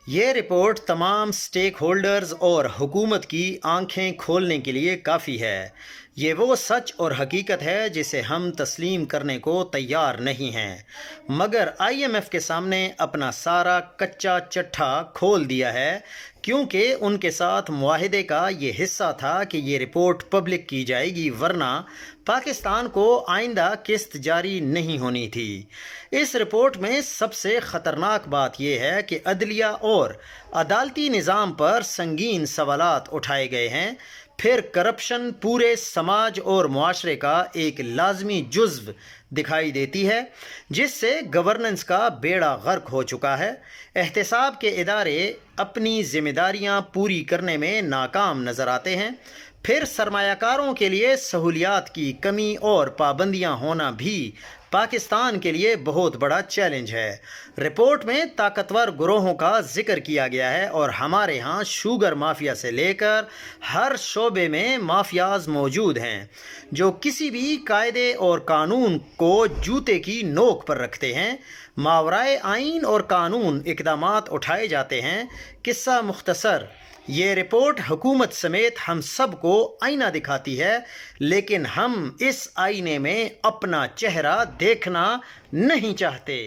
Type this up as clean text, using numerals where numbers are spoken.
یہ رپورٹ تمام stake holders اور حکومت کی آنکھیں کھولنے کے لیے کافی ہے۔ یہ وہ سچ اور حقیقت ہے جسے ہم تسلیم کرنے کو تیار نہیں ہیں، مگر آئی ایم ایف کے سامنے اپنا سارا کچا چٹھا کھول دیا ہے، کیونکہ ان کے ساتھ معاہدے کا یہ حصہ تھا کہ یہ رپورٹ پبلک کی جائے گی، ورنہ پاکستان کو آئندہ قسط جاری نہیں ہونی تھی۔ اس رپورٹ میں سب سے خطرناک بات یہ ہے کہ عدلیہ اور عدالتی نظام پر سنگین سوالات اٹھائے گئے ہیں۔ پھر کرپشن پورے سماج اور معاشرے کا ایک لازمی جزو دکھائی دیتی ہے، جس سے گورننس کا بیڑا غرق ہو چکا ہے۔ احتساب کے ادارے اپنی ذمہ داریاں پوری کرنے میں ناکام نظر آتے ہیں۔ پھر سرمایہ کاروں کے لیے سہولیات کی کمی اور پابندیاں ہونا بھی پاکستان کے لیے بہت بڑا چیلنج ہے۔ رپورٹ میں طاقتور گروہوں کا ذکر کیا گیا ہے، اور ہمارے ہاں شوگر مافیا سے لے کر ہر شعبے میں مافیاز موجود ہیں جو کسی بھی قاعدے اور قانون کو جوتے کی نوک پر رکھتے ہیں۔ ماورائے آئین اور قانون اقدامات اٹھائے جاتے ہیں۔ قصہ مختصر، یہ رپورٹ حکومت سمیت ہم سب کو آئینہ دکھاتی ہے، لیکن ہم اس آئینے میں اپنا چہرہ دیکھنا نہیں چاہتے۔